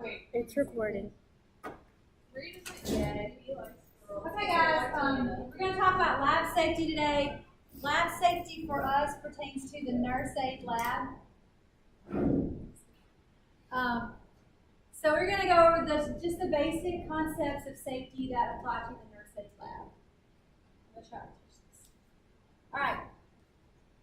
Wait. It's recording. Okay, guys, we're going to talk about lab safety today. Lab safety for us pertains to the nurse aid lab. So we're going to go over just the basic concepts of safety that apply to the nurse aid lab. Let's try to teach this. All right.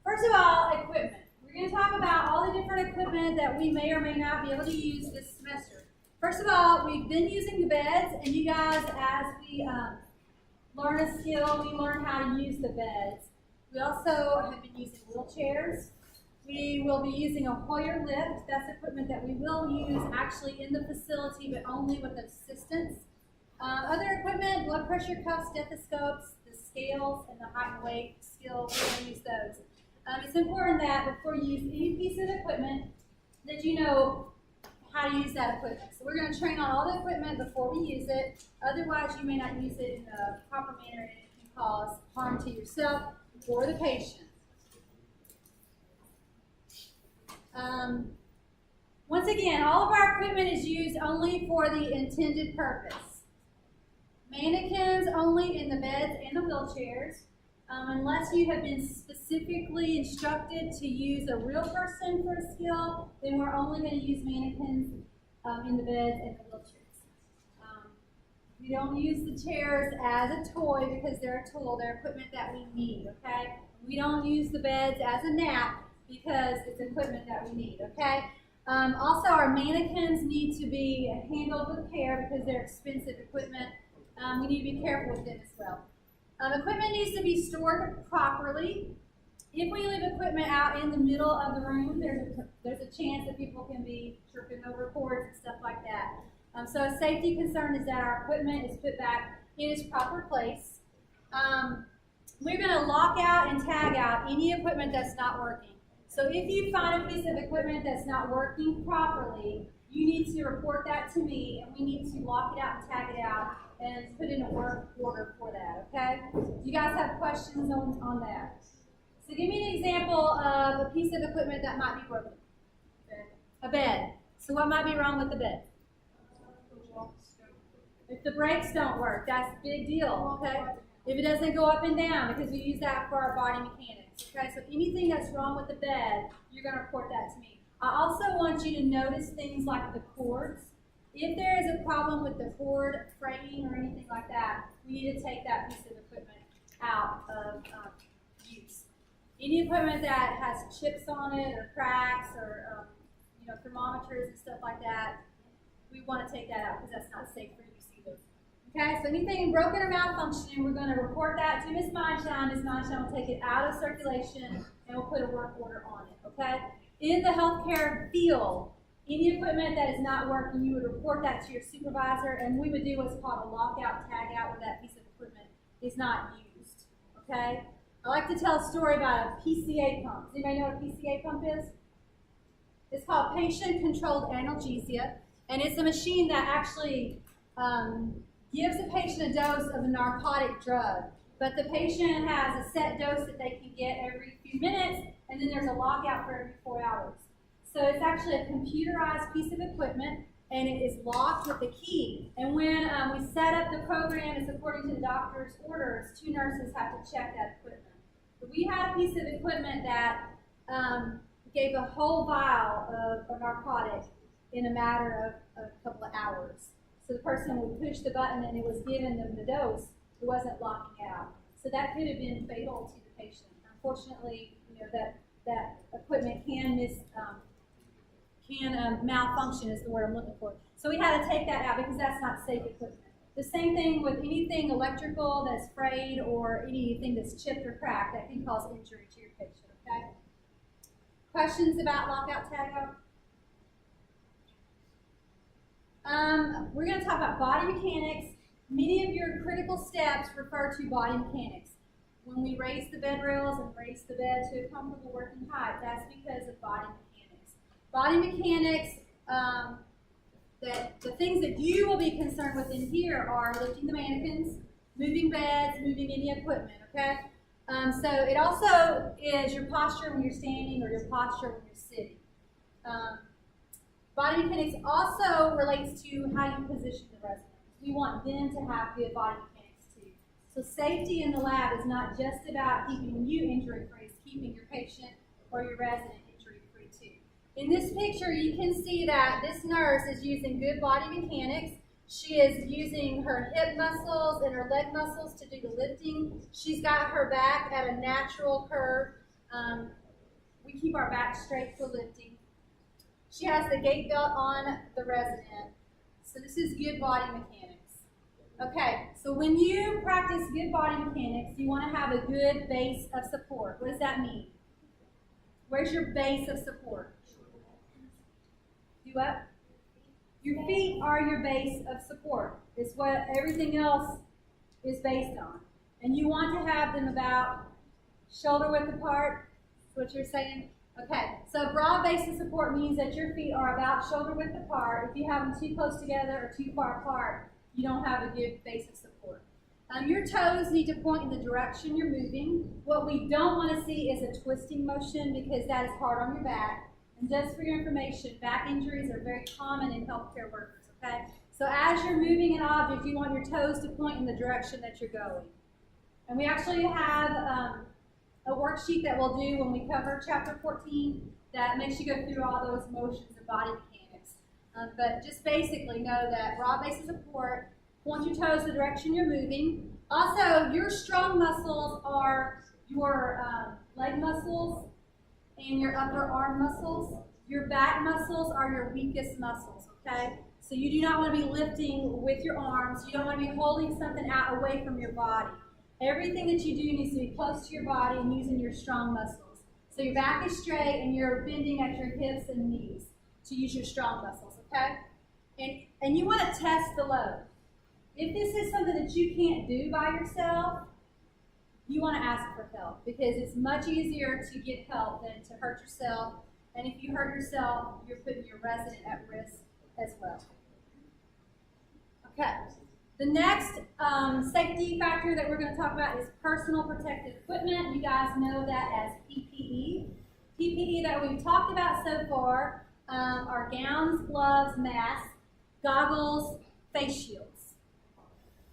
First of all, equipment. We're going to talk about all the different equipment that we may or may not be able to use this semester. First of all, we've been using the beds, and you guys, as we learn a skill, we learn how to use the beds. We also have been using wheelchairs. We will be using a Hoyer lift. That's equipment that we will use actually in the facility, but only with assistance. Other equipment, blood pressure cuffs, stethoscopes, the scales, and the height and weight scale, we're going to use those. It's important that before you use any piece of equipment, that you know how to use that equipment. So we're going to train on all the equipment before we use it. Otherwise, you may not use it in the proper manner, and it can cause harm to yourself or the patient. Once again, all of our equipment is used only for the intended purpose. Mannequins only in the beds and the wheelchairs. Unless you have been specifically instructed to use a real person for a skill, then we're only going to use mannequins in the beds and the wheelchairs. We don't use the chairs as a toy because they're a tool. They're equipment that we need, okay? We don't use the beds as a nap because it's equipment that we need, okay? Also, our mannequins need to be handled with care because they're expensive equipment. We need to be careful with them as well. Equipment needs to be stored properly. If we leave equipment out in the middle of the room, there's a chance that people can be tripping over cords and stuff like that. So a safety concern is that our equipment is put back in its proper place. We're going to lock out and tag out any equipment that's not working. So if you find a piece of equipment that's not working properly, you need to report that to me, and we need to lock it out and tag it out and put in a work order for that, okay? Do you guys have questions on that? So give me an example of a piece of equipment that might be broken. A bed. So what might be wrong with the bed? If the brakes don't work, that's a big deal, okay? If it doesn't go up and down, because we use that for our body mechanics, okay? So anything that's wrong with the bed, you're going to report that to me. I also want you to notice things like the cords. If there is a problem with the cord fraying or anything like that, we need to take that piece of equipment out of use. Any equipment that has chips on it or cracks or thermometers and stuff like that, we want to take that out because that's not safe for use either. Okay, so anything broken or malfunctioning, we're going to report that to Ms. Meinschein. Ms. Meinschein will take it out of circulation and we'll put a work order on it, okay? In the healthcare field, any equipment that is not working, you would report that to your supervisor, and we would do what's called a lockout, tag out, where that piece of equipment is not used, okay? I like to tell a story about a PCA pump. Does anybody know what a PCA pump is? It's called patient-controlled analgesia, and it's a machine that actually gives the patient a dose of a narcotic drug, but the patient has a set dose that they can get every few minutes, and then there's a lockout for every 4 hours. So it's actually a computerized piece of equipment, and it is locked with a key. And when we set up the program, it's according to the doctor's orders, 2 nurses have to check that equipment. But we had a piece of equipment that gave a whole vial of a narcotic in a matter of a couple of hours. So the person would push the button and it was giving them the dose. It wasn't locking out. So that could have been fatal to the patient. Unfortunately, that equipment can malfunction is the word I'm looking for. So we had to take that out because that's not safe equipment. The same thing with anything electrical that's frayed or anything that's chipped or cracked that can cause injury to your patient, okay? Questions about lockout, tagout? We're going to talk about body mechanics. Many of your critical steps refer to body mechanics. When we raise the bed rails and raise the bed to a comfortable working height, that's because of body mechanics. Body mechanics, the things that you will be concerned with in here are lifting the mannequins, moving beds, moving any equipment, okay? So it also is your posture when you're standing or your posture when you're sitting. Body mechanics also relates to how you position the resident. We want them to have good body mechanics too. So safety in the lab is not just about keeping you injury-free, it's keeping your patient or your resident injury-free too. In this picture, you can see that this nurse is using good body mechanics. She is using her hip muscles and her leg muscles to do the lifting. She's got her back at a natural curve. We keep our back straight for lifting. She has the gait belt on the resident. So this is good body mechanics. Okay, so when you practice good body mechanics, you want to have a good base of support. What does that mean? Where's your base of support? Do what? Your feet are your base of support. It's what everything else is based on. And you want to have them about shoulder width apart. That's what you're saying? Okay, so broad base of support means that your feet are about shoulder width apart. If you have them too close together or too far apart, you don't have a good base of support. Your toes need to point in the direction you're moving. What we don't want to see is a twisting motion because that is hard on your back. And just for your information, back injuries are very common in healthcare workers, okay? So as you're moving an object, you want your toes to point in the direction that you're going. And we actually have a worksheet that we'll do when we cover chapter 14 that makes you go through all those motions of body mechanics. But just basically know that broad base of support, point your toes the direction you're moving. Also, your strong muscles are your leg muscles and your upper arm muscles. Your back muscles are your weakest muscles, okay? So you do not want to be lifting with your arms. You don't want to be holding something out away from your body. Everything that you do needs to be close to your body and using your strong muscles. So your back is straight and you're bending at your hips and knees to use your strong muscles, okay? And you want to test the load. If this is something that you can't do by yourself, you want to ask for help because it's much easier to get help than to hurt yourself. And if you hurt yourself, you're putting your resident at risk as well. Okay. The next safety factor that we're going to talk about is personal protective equipment. You guys know that as PPE. PPE that we've talked about so far are gowns, gloves, masks, goggles, face shields.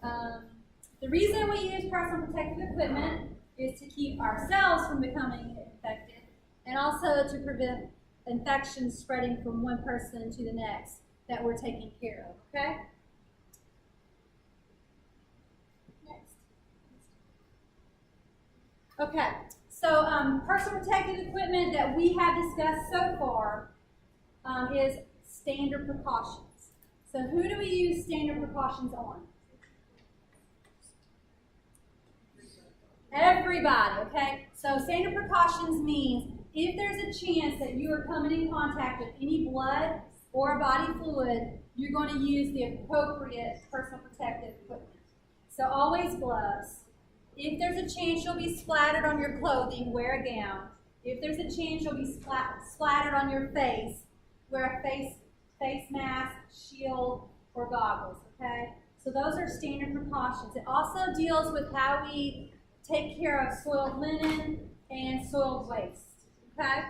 The reason we use personal protective equipment is to keep ourselves from becoming infected and also to prevent infections spreading from one person to the next that we're taking care of, okay? Okay, so personal protective equipment that we have discussed so far is standard precautions. So who do we use standard precautions on? Everybody, okay? So standard precautions means if there's a chance that you are coming in contact with any blood or body fluid, you're going to use the appropriate personal protective equipment. So always gloves. If there's a chance you'll be splattered on your clothing, wear a gown. If there's a chance you'll be splattered on your face, wear a face mask, shield, or goggles, okay? So those are standard precautions. It also deals with how we take care of soiled linen and soiled waste, okay?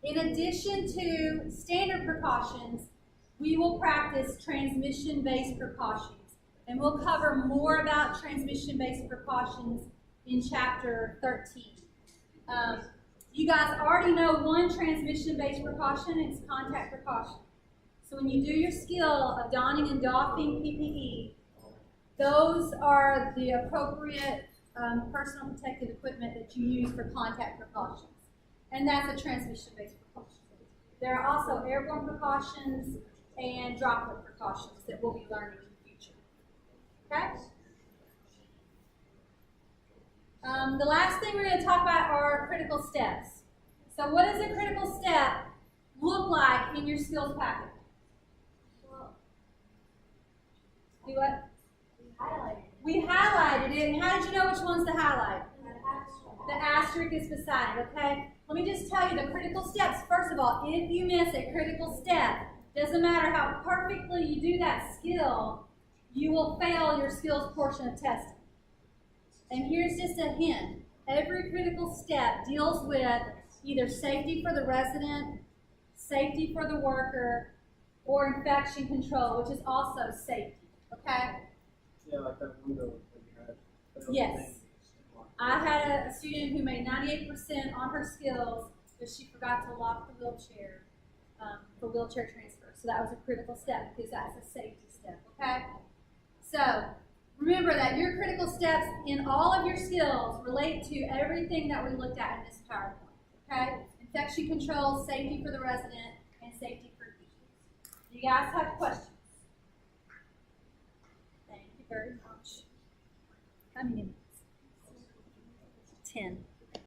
In addition to standard precautions, we will practice transmission-based precautions. And we'll cover more about transmission-based precautions in chapter 13. You guys already know one transmission-based precaution, it's contact precaution. So when you do your skill of donning and doffing PPE, those are the appropriate personal protective equipment that you use for contact precautions. And that's a transmission-based precaution. There are also airborne precautions and droplet precautions that we'll be learning in the future. Okay? The last thing we're going to talk about are critical steps. So what does a critical step look like in your skills packet? Do what? We highlighted it, and how did you know which one's to highlight? The asterisk is beside it, okay? Let me just tell you the critical steps. First of all, if you miss a critical step, doesn't matter how perfectly you do that skill, you will fail your skills portion of testing. And here's just a hint. Every critical step deals with either safety for the resident, safety for the worker, or infection control, which is also safety. Okay? Yeah, like that window that you had. Yes. I had a student who made 98% on her skills, but she forgot to lock the wheelchair for wheelchair transfer. So that was a critical step because that's a safety step. Okay? So remember that your critical steps in all of your skills relate to everything that we looked at in this PowerPoint. Okay? Infection control, safety for the resident, and safety for teachers. Do you guys have questions? Thank you very much. How many minutes? 10.